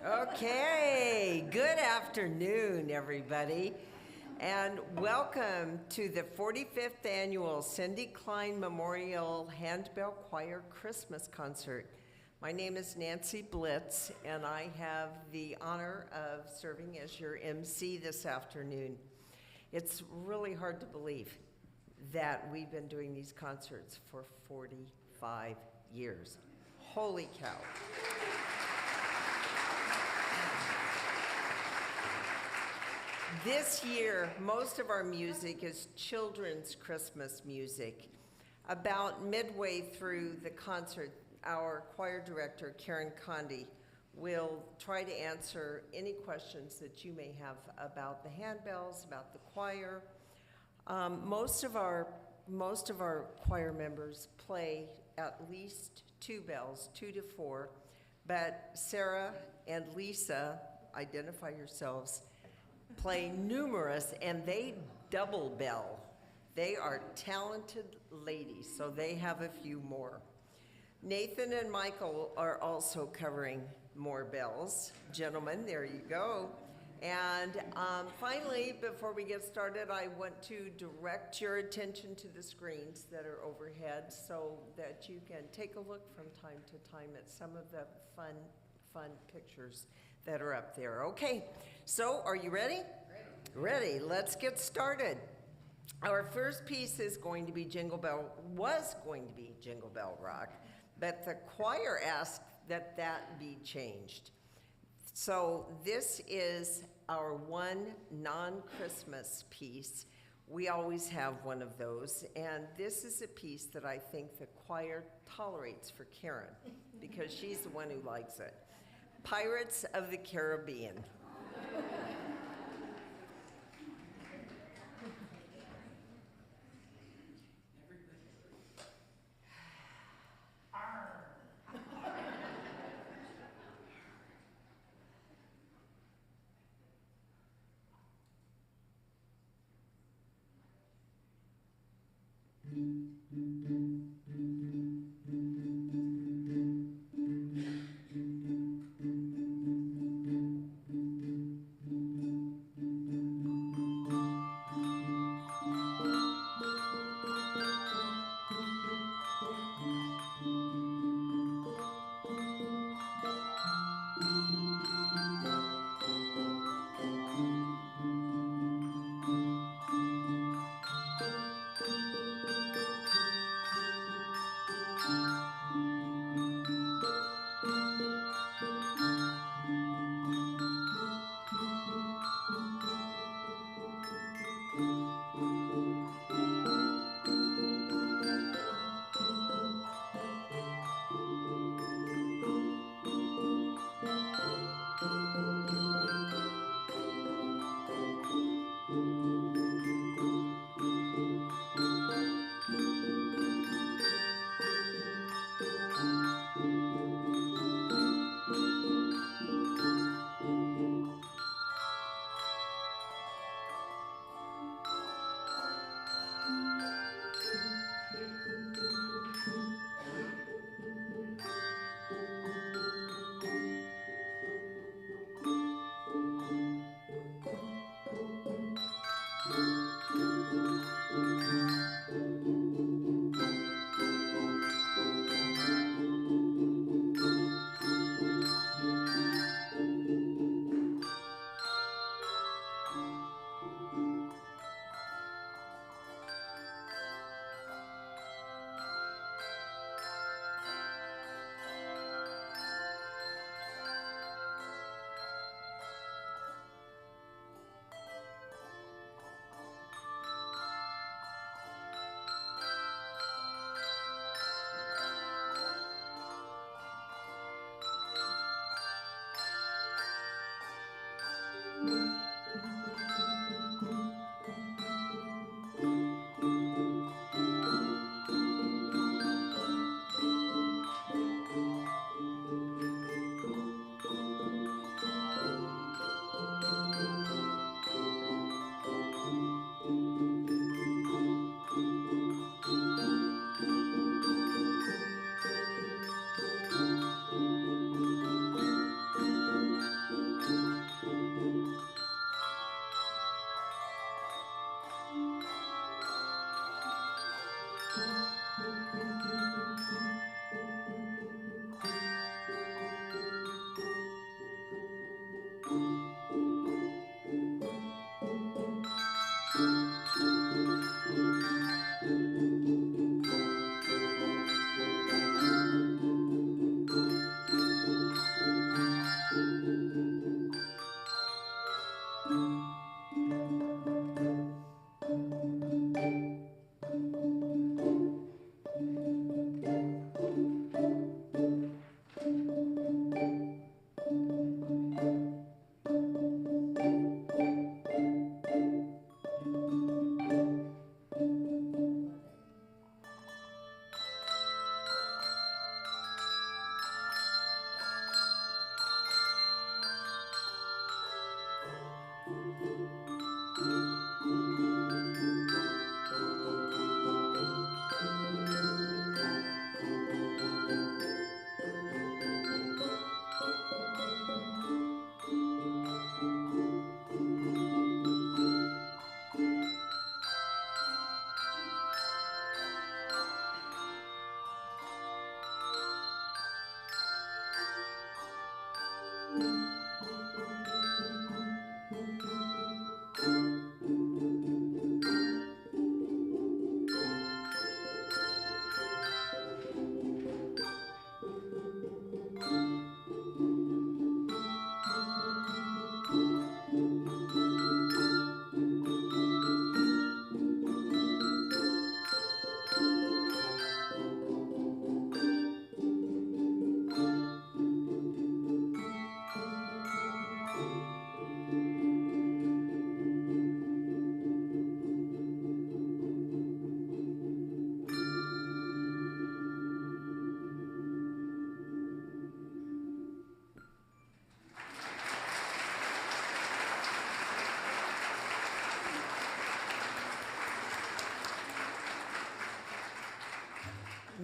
Okay, good afternoon, everybody, and welcome to the 45th Annual Cindy Klein Memorial Handbell Choir Christmas Concert. My name is Nancy Blitz, and I have the honor of serving as your MC this afternoon. It's really hard to believe that we've been doing these concerts for 45 years. Holy cow. This year, most of our music is children's Christmas music. About midway through the concert, our choir director, Karen Condi, will try to answer any questions that you may have about the handbells, about the choir. Most of our choir members play at least 2 bells, 2 to 4, but Sarah and Lisa, identify yourselves, play numerous, and they double bell. They are talented ladies, so they have a few more. Nathan and Michael are also covering more bells. Gentlemen, there you go. And finally, before we get started, I want to direct your attention to the screens that are overhead so that you can take a look from time to time at some of the fun pictures that are up there. Okay, so are you ready? Ready. Let's get started. Our first piece is going to be was going to be Jingle Bell Rock, but the choir asked that be changed. So this is our one non-Christmas piece. We always have one of those, and this is a piece that I think the choir tolerates for Karen, because she's the one who likes it. Pirates of the Caribbean.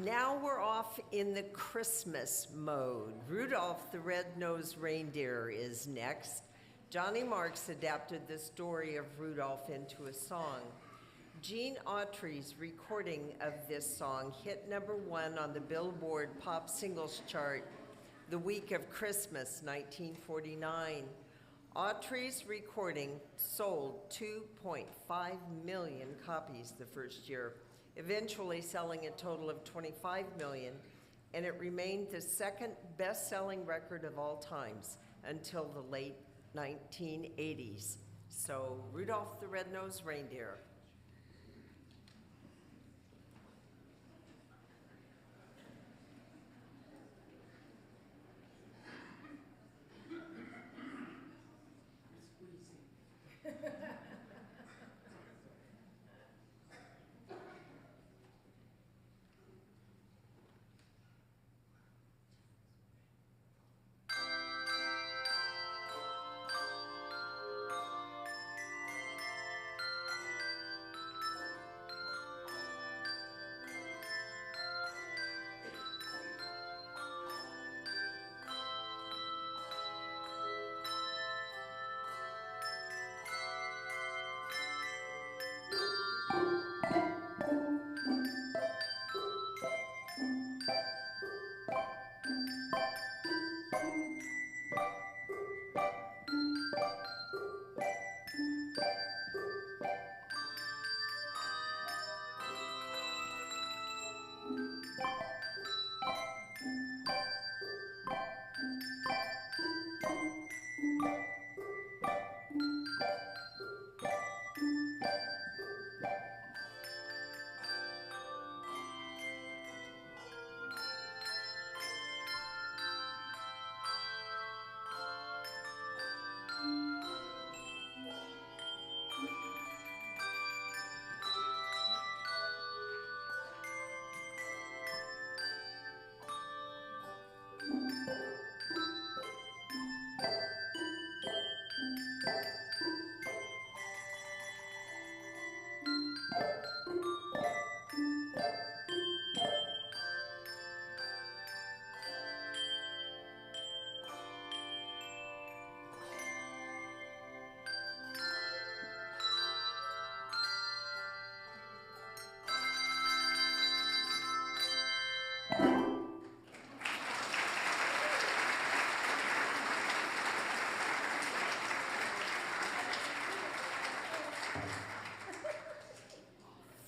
Now we're off in the Christmas mode. Rudolph the Red-Nosed Reindeer is next. Johnny Marks adapted the story of Rudolph into a song. Gene Autry's recording of this song hit #1 on the Billboard Pop Singles chart the week of Christmas, 1949. Autry's recording sold 2.5 million copies the first year, eventually selling a total of 25 million, and it remained the second best-selling record of all times until the late 1980s. So, Rudolph the Red-Nosed Reindeer.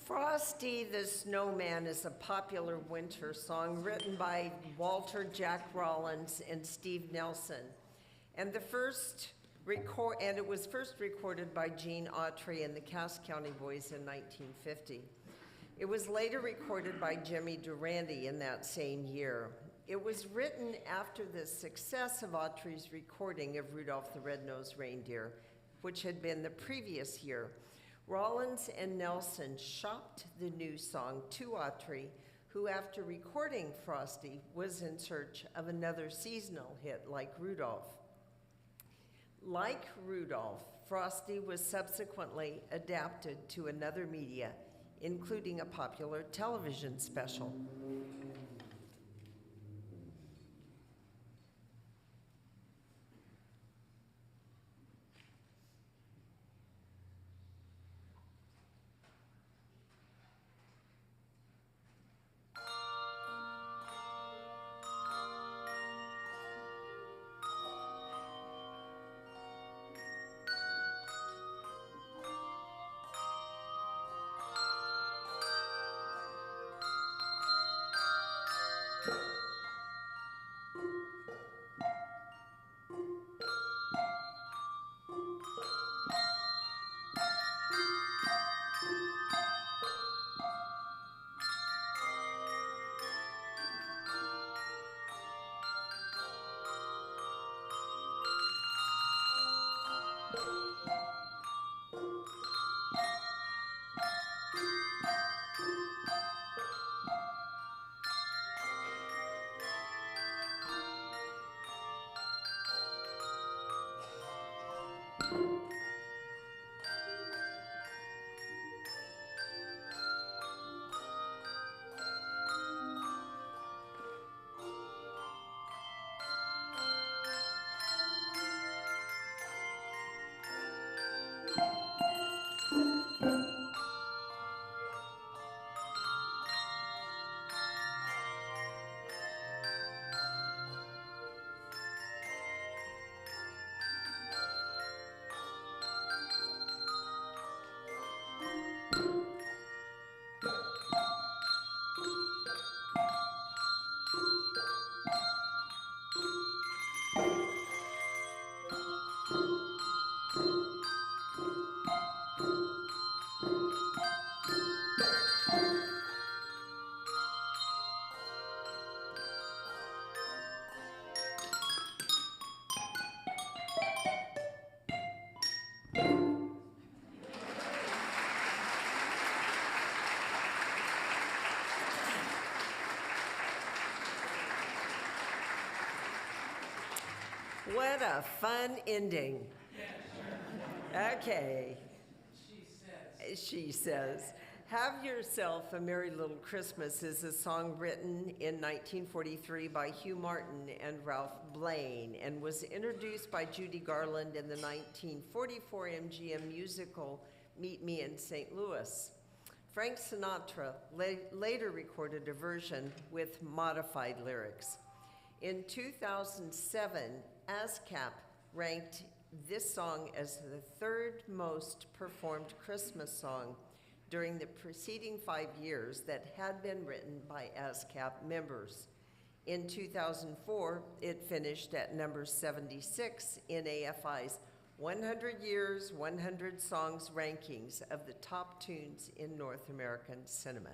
Frosty the Snowman is a popular winter song written by Walter Jack Rollins and Steve Nelson. And it was first recorded by Gene Autry and the Cass County Boys in 1950. It was later recorded by Jimmy Durante in that same year. It was written after the success of Autry's recording of Rudolph the Red-Nosed Reindeer, which had been the previous year. Rollins and Nelson shopped the new song to Autry, who after recording Frosty was in search of another seasonal hit like Rudolph. Like Rudolph, Frosty was subsequently adapted to another media, including a popular television special. What a fun ending. Okay. She says, Have Yourself a Merry Little Christmas is a song written in 1943 by Hugh Martin and Ralph Blaine and was introduced by Judy Garland in the 1944 MGM musical Meet Me in St. Louis. Frank Sinatra later recorded a version with modified lyrics. In 2007, ASCAP ranked this song as the third most performed Christmas song during the preceding 5 years that had been written by ASCAP members. In 2004, it finished at number 76 in AFI's 100 Years, 100 Songs rankings of the top tunes in North American cinema.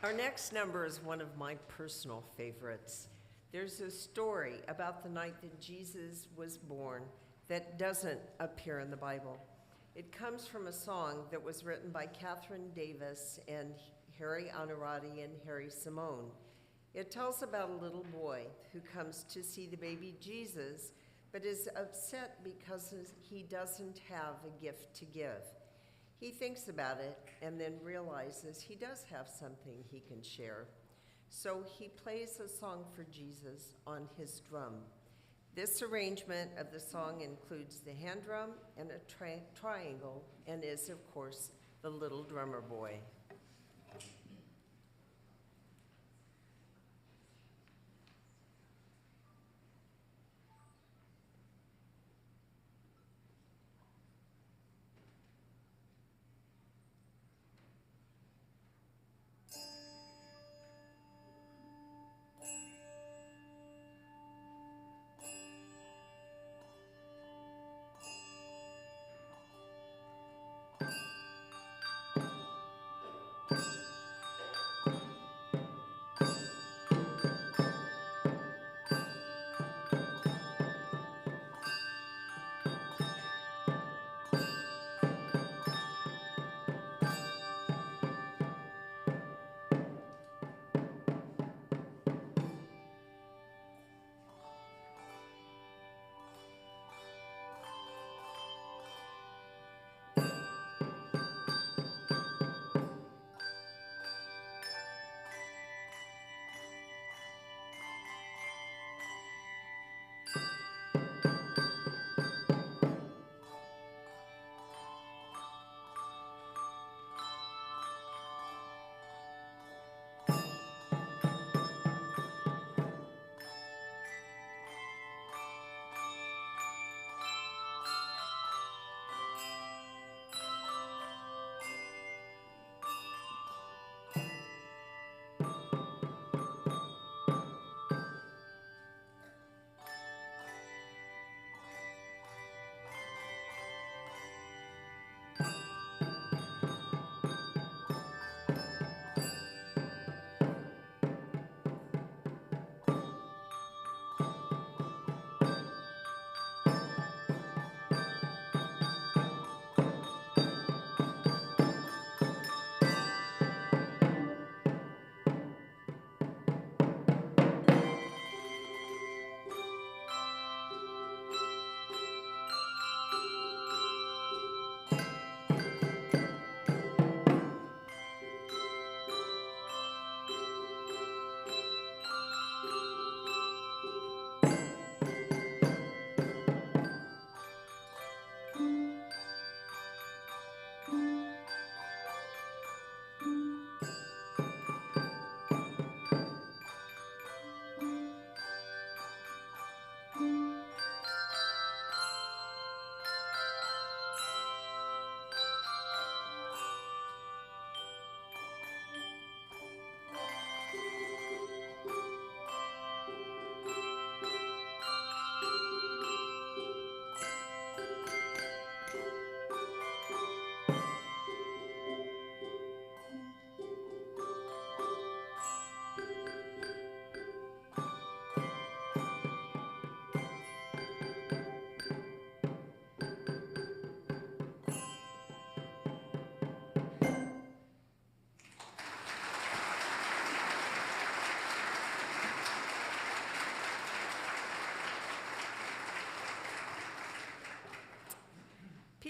Our next number is one of my personal favorites. There's a story about the night that Jesus was born that doesn't appear in the Bible. It comes from a song that was written by Catherine Davis and Harry Honorati and Harry Simone. It tells about a little boy who comes to see the baby Jesus, but is upset because he doesn't have a gift to give. He thinks about it and then realizes he does have something he can share. So he plays a song for Jesus on his drum. This arrangement of the song includes the hand drum and a triangle and is, of course, the Little Drummer Boy.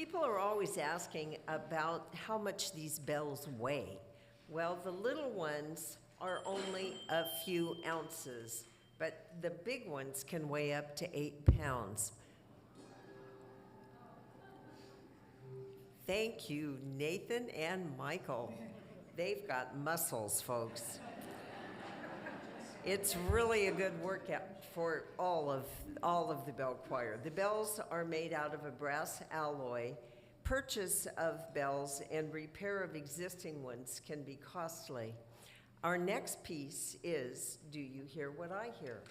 People are always asking about how much these bells weigh. Well, the little ones are only a few ounces, but the big ones can weigh up to 8 pounds. Thank you, Nathan and Michael. They've got muscles, folks. It's really a good workout for all of the bell choir. The bells are made out of a brass alloy. Purchase of bells and repair of existing ones can be costly. Our next piece is Do You Hear What I Hear?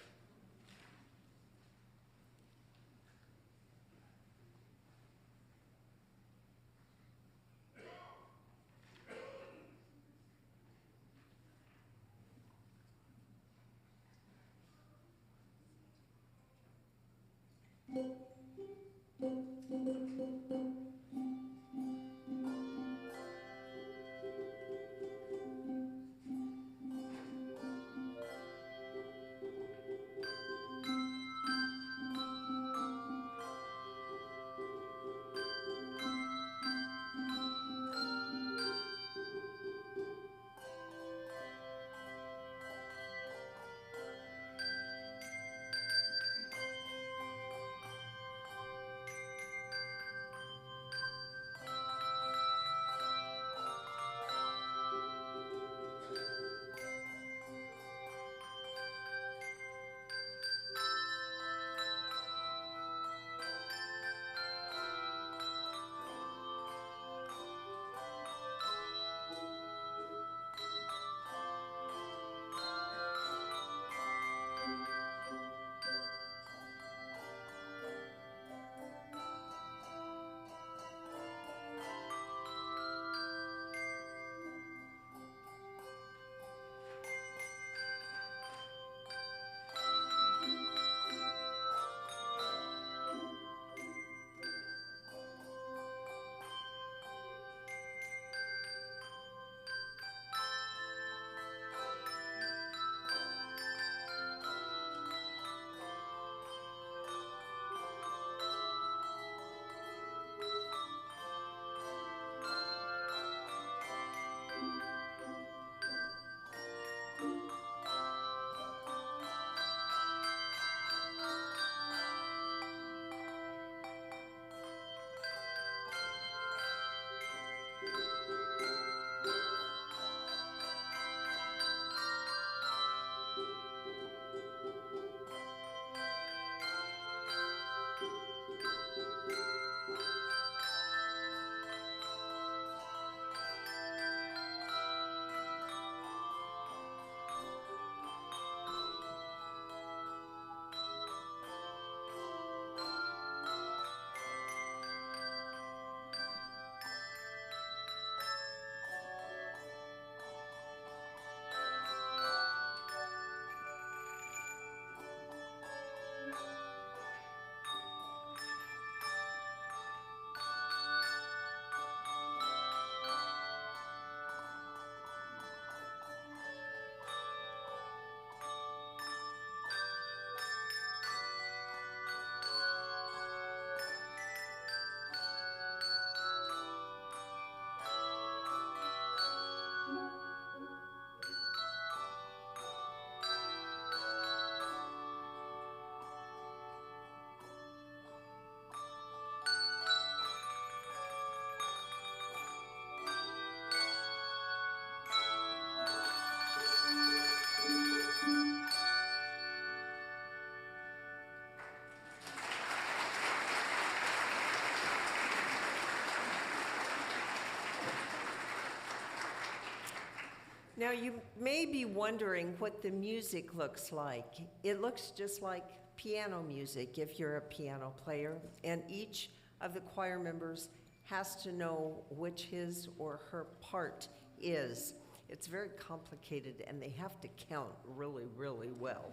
Now, you may be wondering what the music looks like. It looks just like piano music if you're a piano player, and each of the choir members has to know which his or her part is. It's very complicated, and they have to count really, really well.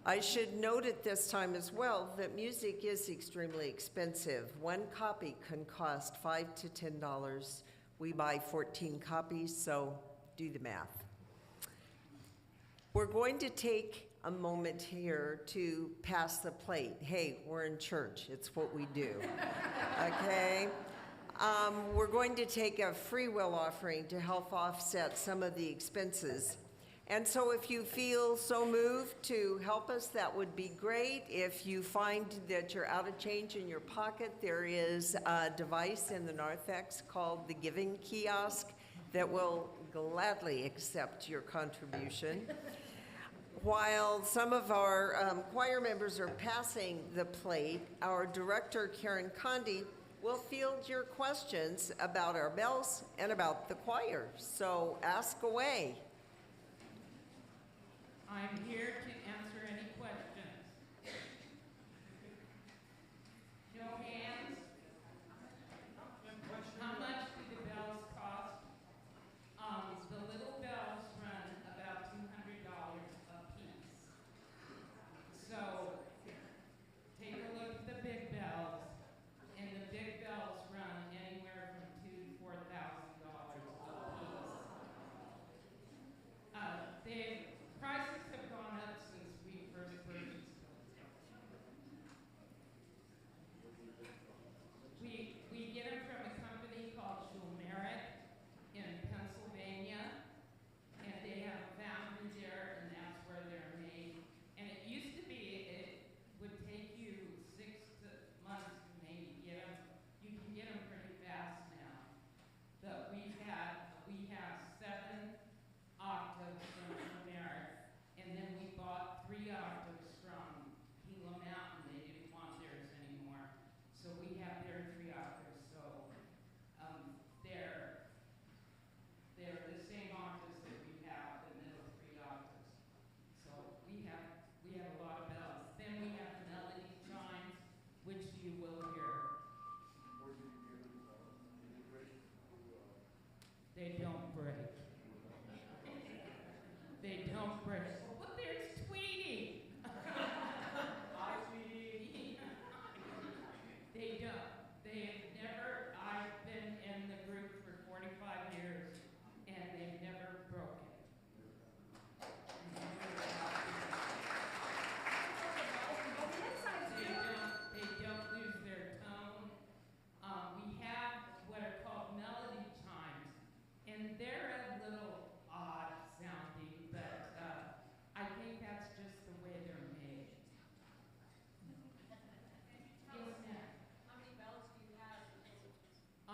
I should note at this time as well that music is extremely expensive. One copy can cost $5 to $10. We buy 14 copies, so do the math. We're going to take a moment here to pass the plate. Hey, we're in church. It's what we do. Okay? We're going to take a free will offering to help offset some of the expenses. And so if you feel so moved to help us, that would be great. If you find that you're out of change in your pocket, there is a device in the narthex called the Giving Kiosk that will gladly accept your contribution. While some of our choir members are passing the plate, our director, Karen Condi, will field your questions about our bells and about the choir. So ask away. I'm here to answer any questions. No hands? How much do the bells cost? The little bells run about $200 a piece. So take a look at the big bells, and the big bells run anywhere from $2,000 to $4,000 a piece. The prices have gone up since we first purchased them. We get them from a company called in Pennsylvania, and they have a foundry there, and that's where they're made. And it used to be it would take you 6 months to maybe get them. You can get them pretty fast now. But we have 7 octaves from America, and then we bought 3 octaves from Gila Mountain. They didn't want theirs anymore, so we have their 3 octaves. So they're the same octaves that we have, the middle 3 octaves. So we have a lot of bells. Then we have melody chimes, which you will hear. They don't break. They don't break. Well, there's Tweety. Hi, Tweety. They don't. They've never, I've been in the group for 45 years, and they've never broken. They don't lose their tone. We have what are called melody chimes, and they're a little odd sounding, but I think that's just the way they're made. Yes, ma'am. How many bells do you have?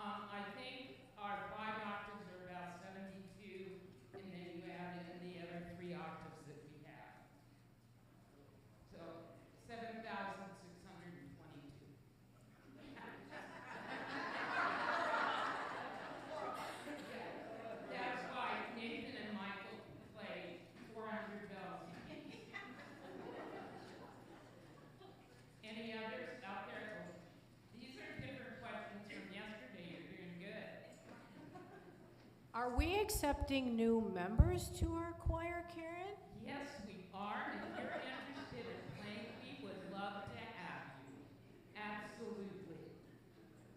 I think our 5 octaves are about 72, and then you add in the other 3 octaves that we have. So 7,622. That's why Nathan and Michael play 400 bells. Any others out there? These are different questions from yesterday. You're doing good. Are we accepting new members to our choir, Karen? Yes, we are. If you're interested in playing, we would love to have you. Absolutely.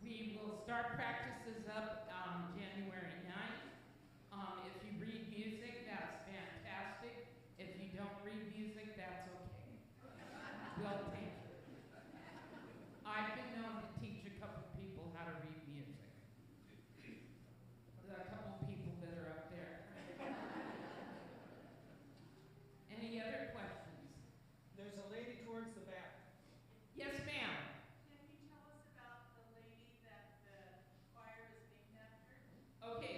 We will start practices up January 9th. If you read music, that's fantastic. If you don't read music, that's okay. We'll take it. I've been known to teach a couple people how to read music. A couple people that are up there. Any other questions? There's a lady towards the back. Yes, ma'am. Can you tell us about the lady that the choir is named after? Okay,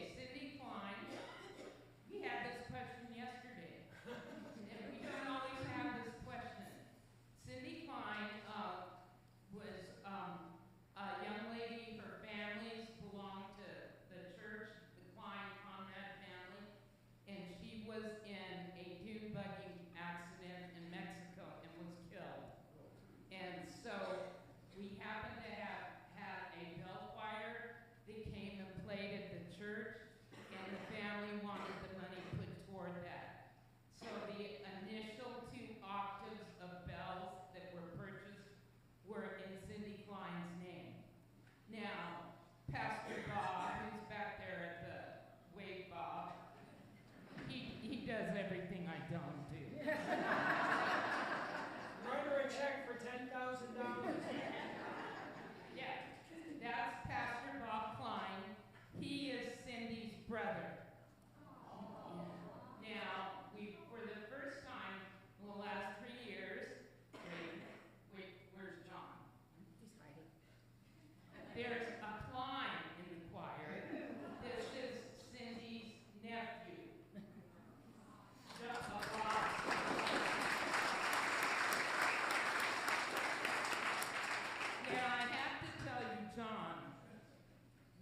John.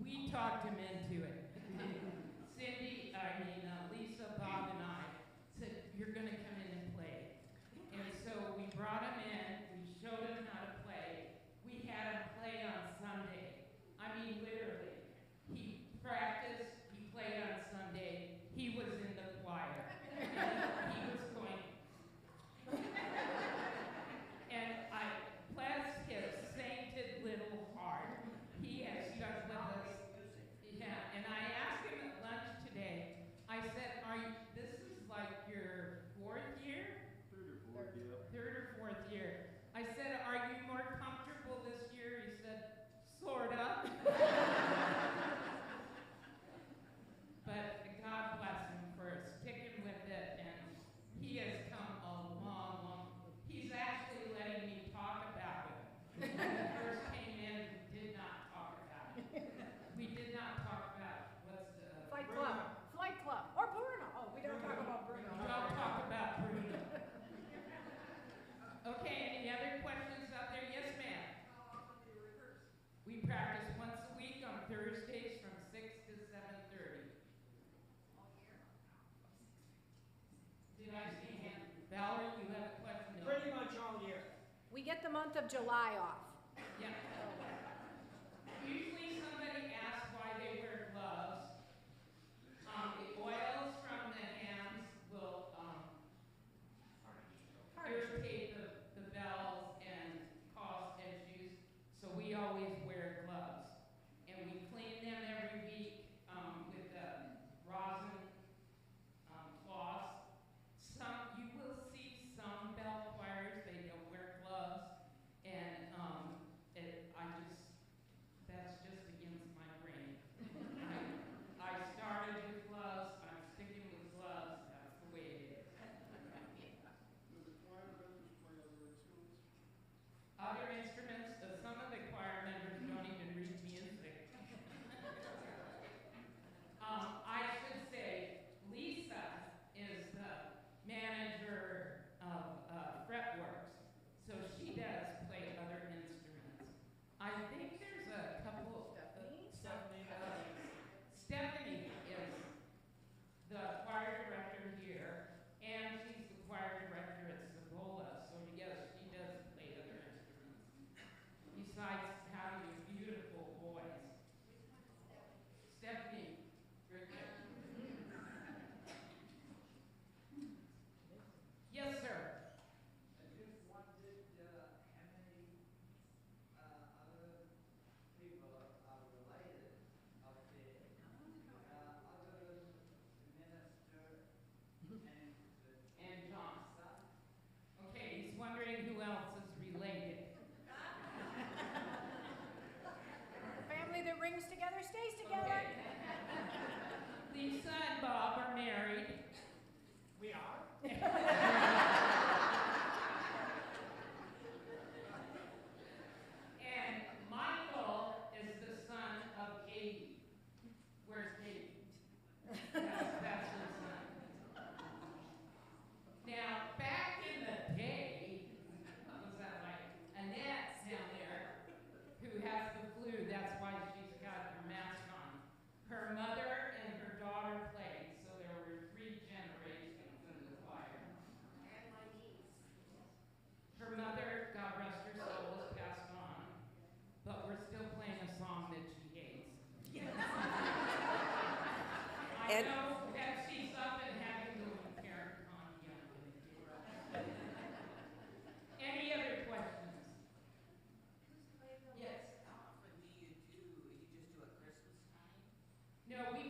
We talked him into it. Lisa, Bob, and I said, you're going to come in and play. And so we brought him in, we showed him how to play. We had him play on Sunday. I mean, literally. He practiced, he played on Sunday, he was in the choir. And he was going. And I bless his sainted little heart. He has stuck with us. Yeah, and I asked him at lunch today, I said, this is like your fourth year? Third or fourth year. I said, are you more comfortable this year? He said, sorta. But God bless him for sticking with it, and he has come a long. He's actually letting me talk about it. When we first came in, we did not talk about it. We did not talk about what's the Flight Club, or Bruno. Oh, we don't talk about Bruno. We don't talk about Bruno. Okay, any other questions out there? Yes, ma'am. We practice once a week on Thursdays from 6 to 7:30. Did I see a hand? Valerie, you have a question? No. Pretty much all year. We get the month of July off. Yeah. Usually somebody asks why they wear gloves. The oils from the hands will irritate the bells and cause issues, so we always wear gloves. And we clean them every week with rosin cloths. You will see some bell choirs, they don't wear gloves, and that's just against my grain. I started with gloves, I'm sticking with gloves, that's the way it is. Other instruments, some of the choir members don't even read music. I should say, Lisa is the manager of Fretworks, so she does play other instruments. I think there's a couple. Stephanie is the choir director here, and she's the choir director at Cibola, so yes, she does play other instruments. Besides having a beautiful voice. Stephanie, very good. Yes, sir. I just wondered how many other people are related up there, other than the minister And John. son. Okay, he's wondering who else is related. Family that rings together stays together. Okay. Lisa and Bob are married. We are? And Michael is the son of Katie. Where's Katie? That's her son. Now, back in the day, what was that like? Annette's down there, who has the flu, that's why she's got her mask on. Her mother and her daughter played, so there were 3 generations in the choir. And my niece. Her mother, God rest her soul, was passed on, but we're still playing a song that she hates. I And- know that she's up and having to parent on young. Any other questions? Yes. How often do you just do a Christmas time? No, we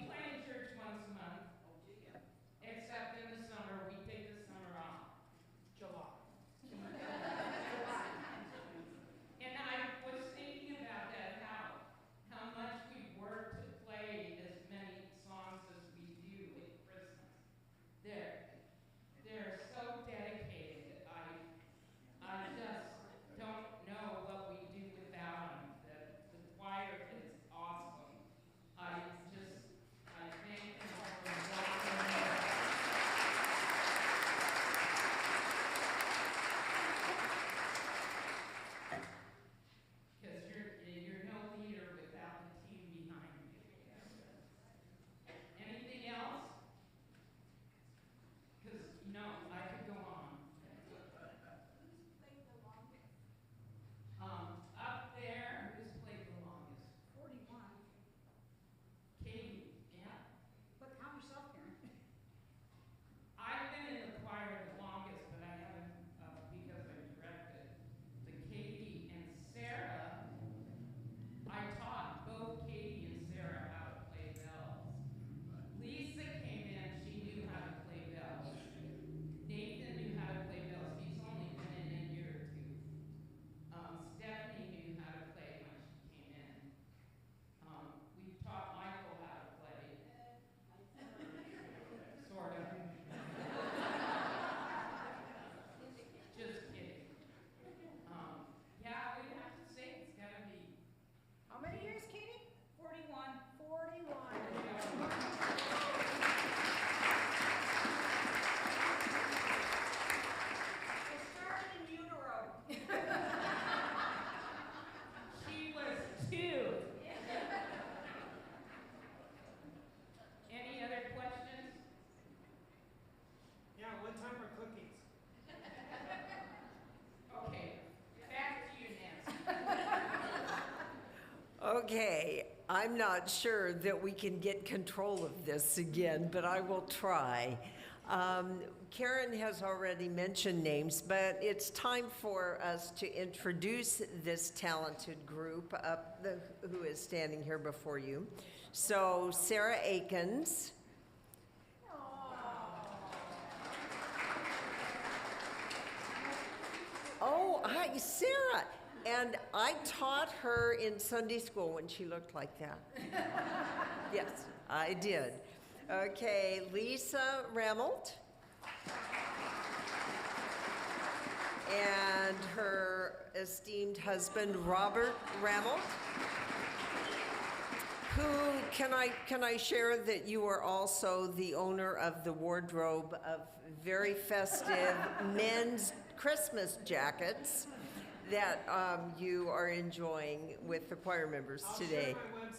Okay, I'm not sure that we can get control of this again, but I will try. Karen has already mentioned names, but it's time for us to introduce this talented group who is standing here before you. So, Sarah Akins. Oh, hi, Sarah. And I taught her in Sunday school when she looked like that. Yes, I did. Okay, Lisa Rammelt. And her esteemed husband, Robert Rammelt. Who, can I share that you are also the owner of the wardrobe of very festive men's Christmas jackets that you are enjoying with the choir members today. I'll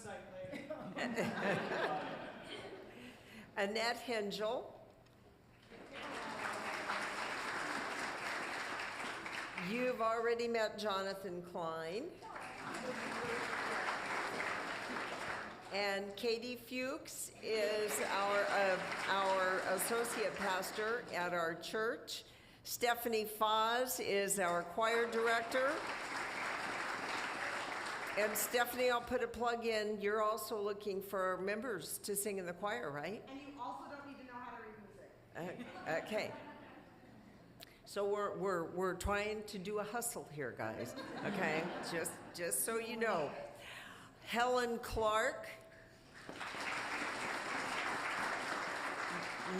share my website later. Annette Hengel. You've already met Jonathan Klein. And Katie Fuchs is our associate pastor at our church. Stephanie Foz is our choir director. And Stephanie, I'll put a plug in. You're also looking for members to sing in the choir, right? And you also don't need to know how to read music. Okay. So we're trying to do a hustle here, guys. Okay, just so you know. Helen Clark,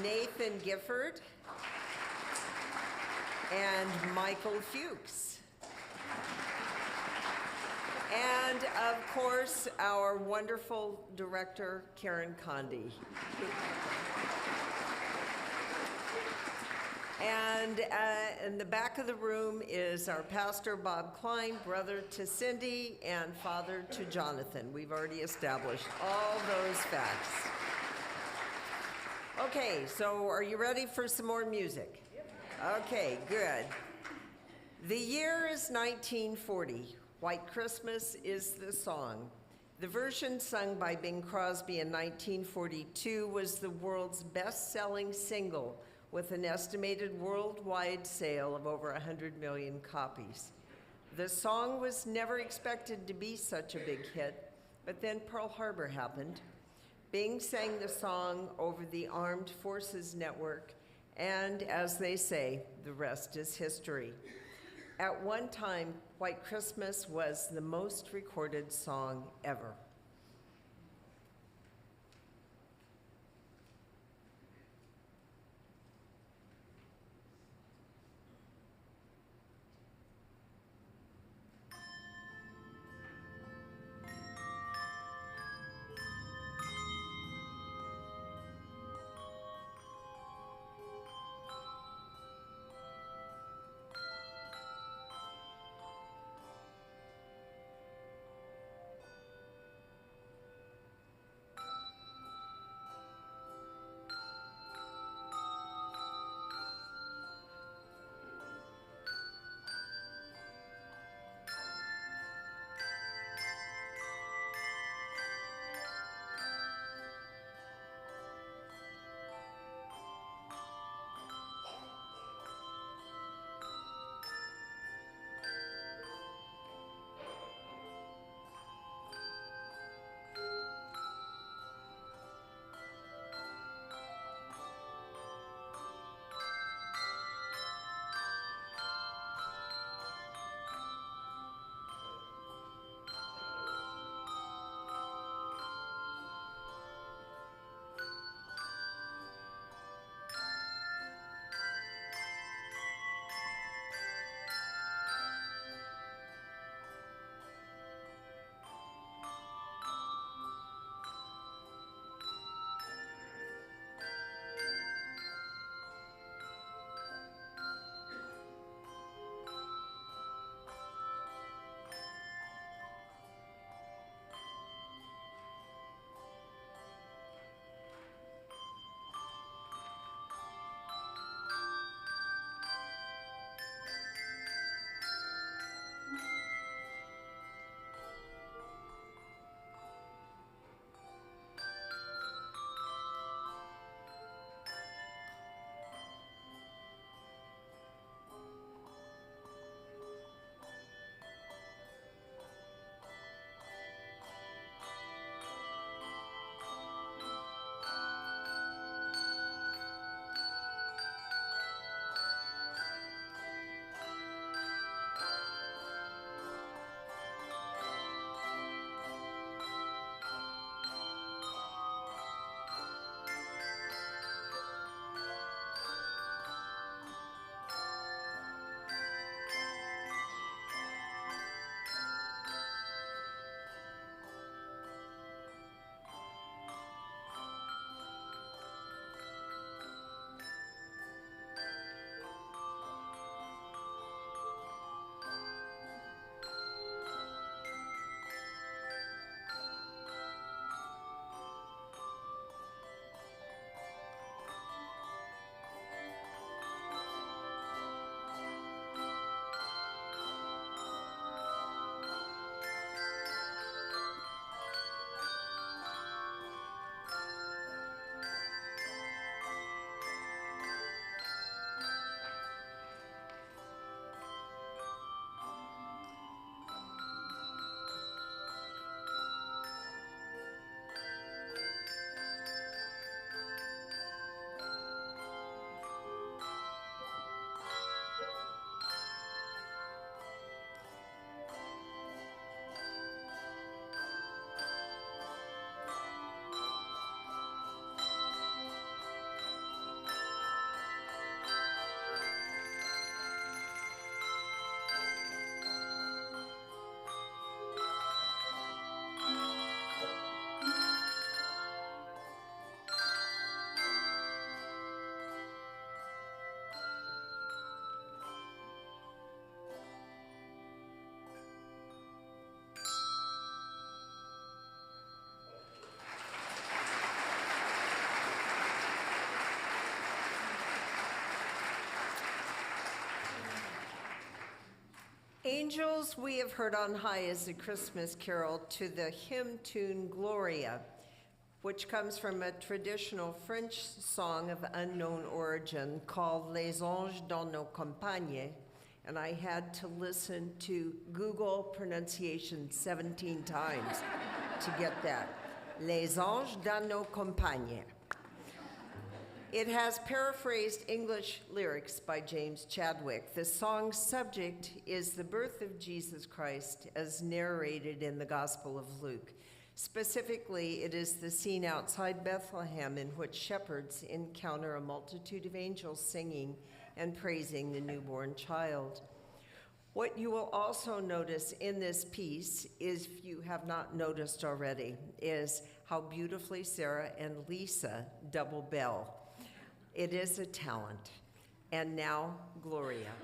Nathan Gifford, and Michael Fuchs. And of course, our wonderful director, Karen Condi. And in the back of the room is our pastor, Bob Klein, brother to Cindy, and father to Jonathan. We've already established all those facts. Okay, so are you ready for some more music? Okay, good. The year is 1940. White Christmas is the song. The version sung by Bing Crosby in 1942 was the world's best-selling single, with an estimated worldwide sale of over 100 million copies. The song was never expected to be such a big hit, but then Pearl Harbor happened. Bing sang the song over the Armed Forces Network, and as they say, the rest is history. At one time, White Christmas was the most recorded song ever. Angels We Have Heard on High is a Christmas carol to the hymn tune Gloria, which comes from a traditional French song of unknown origin called Les Anges dans nos campagnes, and I had to listen to Google pronunciation 17 times to get that. Les Anges dans nos campagnes. It has paraphrased English lyrics by James Chadwick. The song's subject is the birth of Jesus Christ as narrated in the Gospel of Luke. Specifically, it is the scene outside Bethlehem in which shepherds encounter a multitude of angels singing and praising the newborn child. What you will also notice in this piece, is, if you have not noticed already, is how beautifully Sarah and Lisa double bell. It is a talent. And now, Gloria.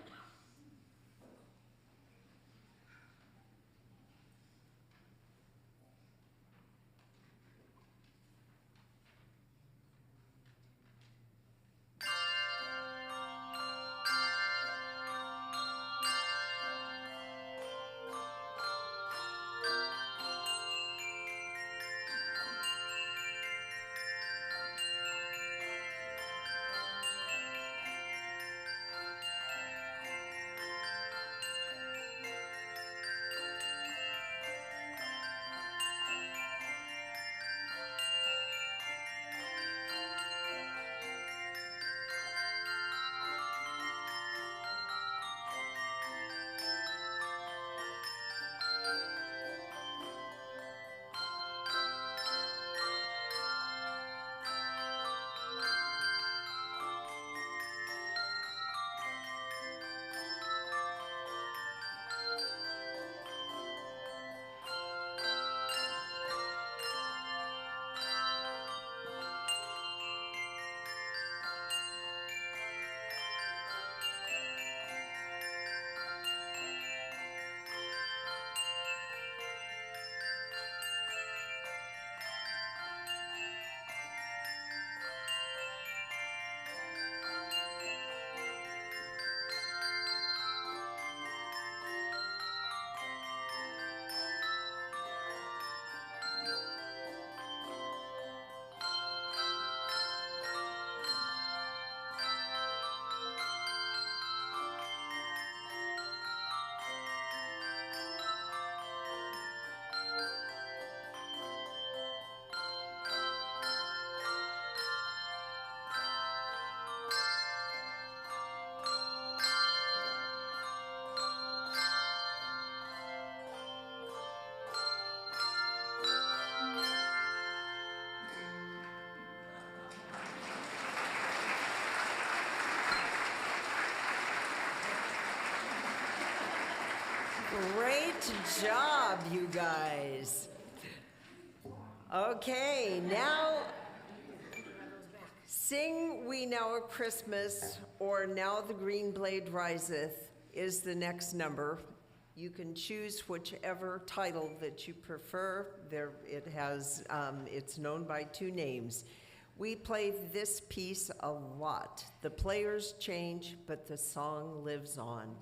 Great job, you guys. Okay, now Sing We Now a Christmas, or Now the Green Blade Riseth, is the next number. You can choose whichever title that you prefer. It's known by two names. We play this piece a lot. The players change, but the song lives on.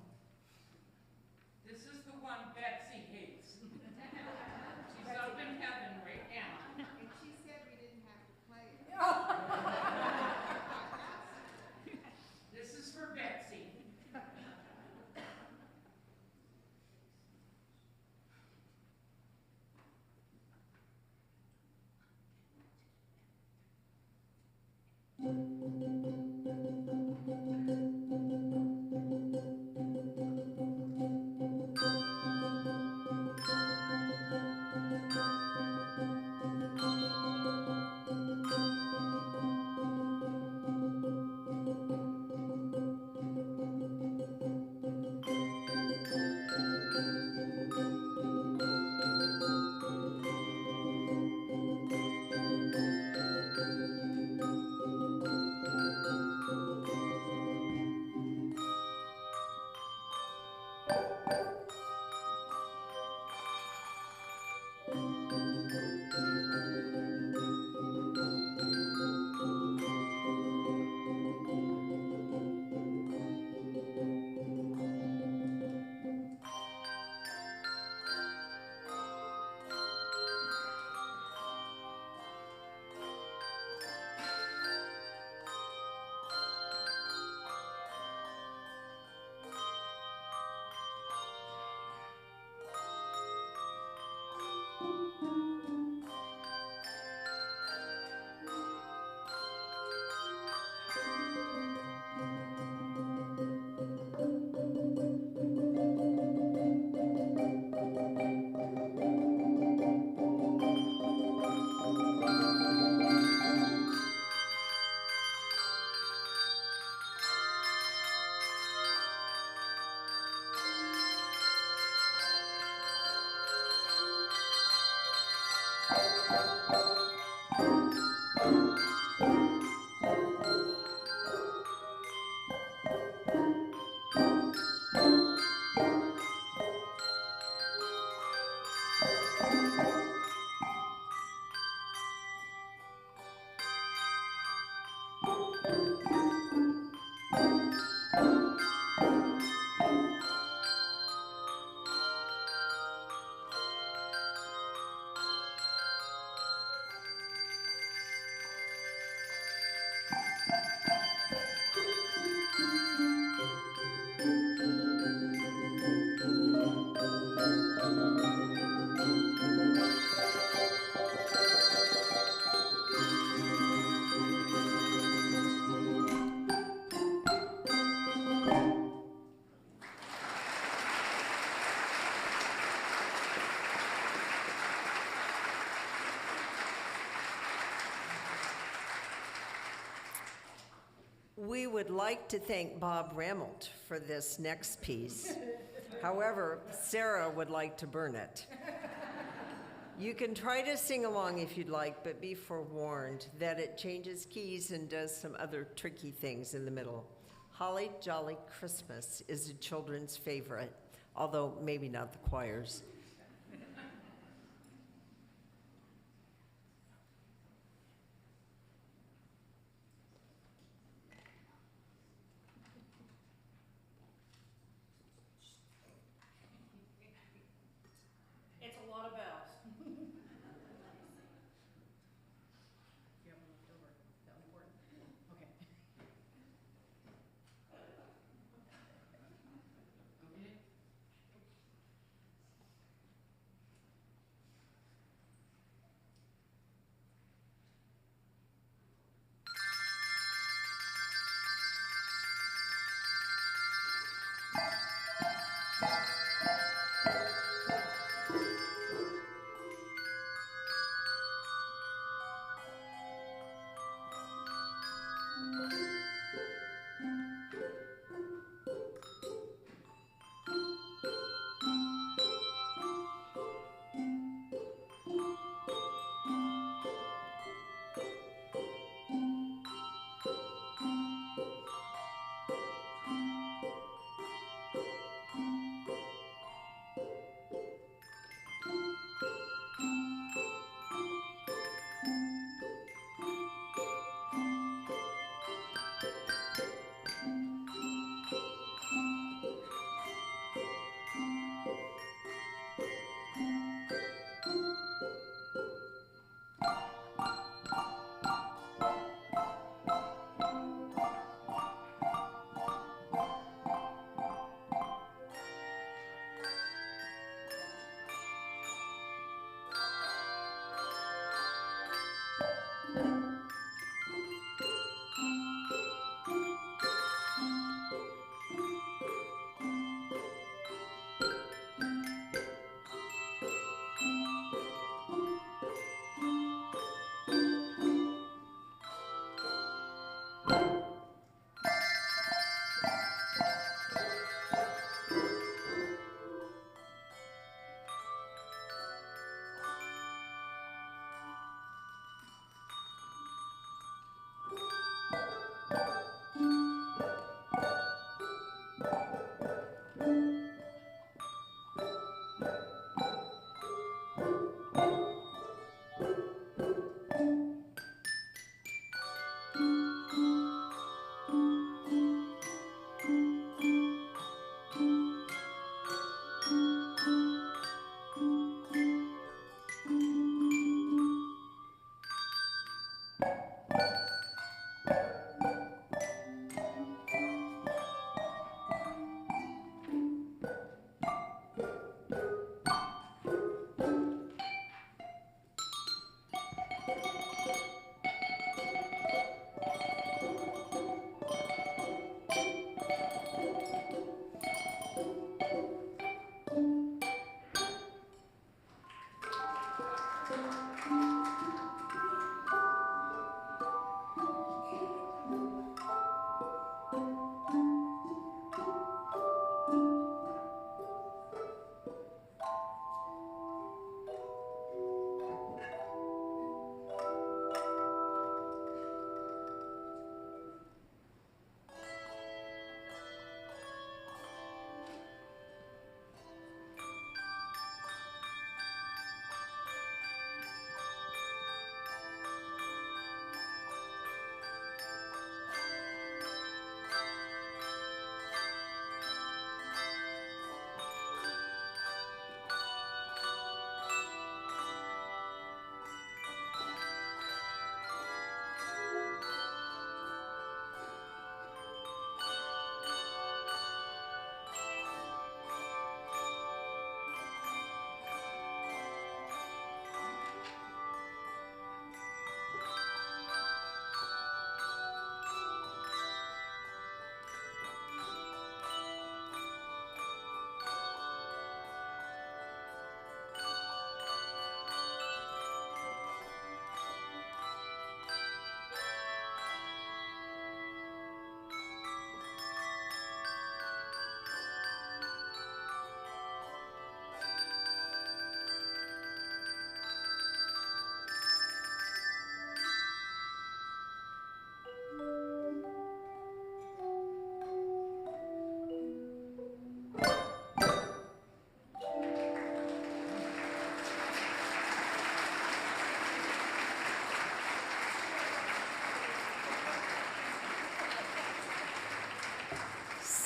This is the one Betsy hates. She's up in heaven right now. And she said we didn't have to play it. This is for Betsy. We would like to thank Bob Ramelt for this next piece. However, Sarah would like to burn it. You can try to sing along if you'd like, but be forewarned that it changes keys and does some other tricky things in the middle. Holly Jolly Christmas is a children's favorite, although maybe not the choir's. It's a lot of bells. You have one left over. Is that important? Okay. Okay.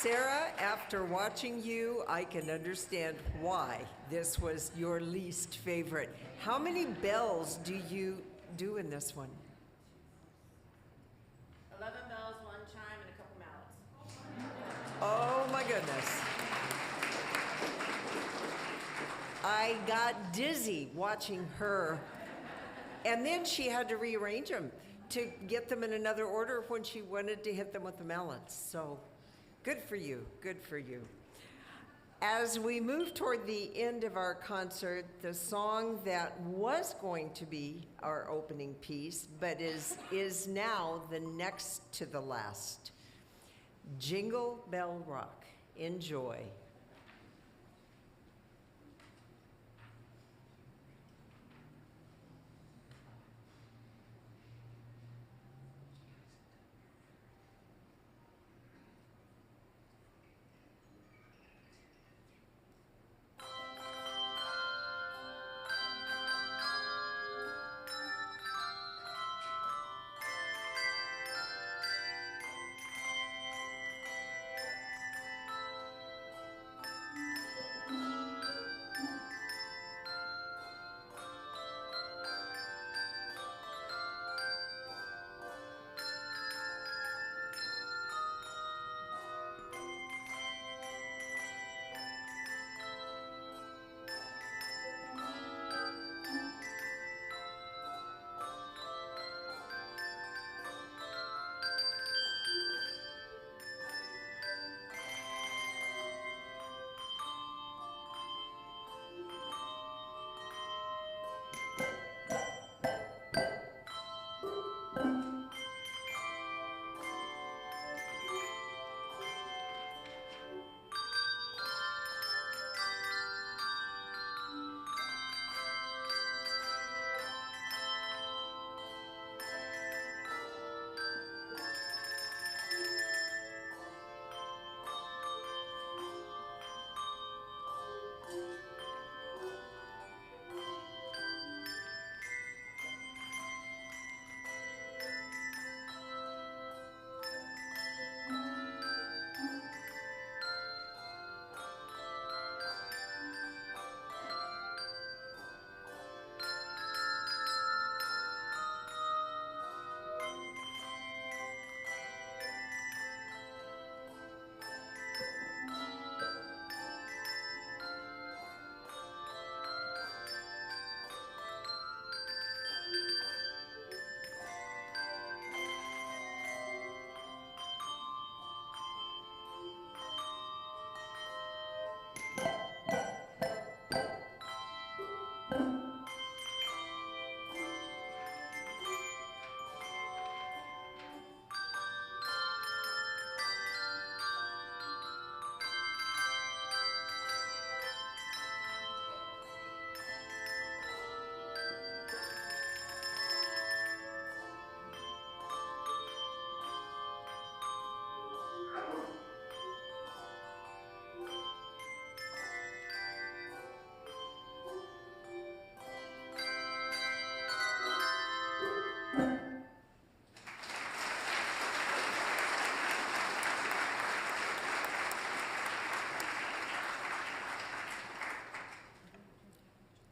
Sarah, after watching you, I can understand why this was your least favorite. How many bells do you do in this one? 11 bells, 1 chime, and a couple mallets. Oh my goodness. I got dizzy watching her. And then she had to rearrange them to get them in another order when she wanted to hit them with the mallets. So good for you, good for you. As we move toward the end of our concert, the song that was going to be our opening piece, but is now the next to the last. Jingle Bell Rock. Enjoy.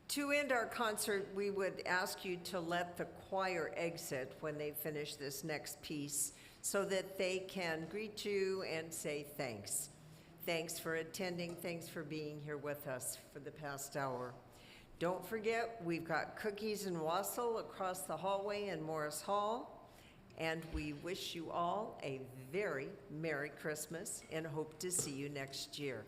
To end our concert, we would ask you to let the choir exit when they finish this next piece so that they can greet you and say thanks. Thanks for attending. Thanks for being here with us for the past hour. Don't forget, we've got cookies and wassail across the hallway in Morris Hall. And we wish you all a very Merry Christmas and hope to see you next year.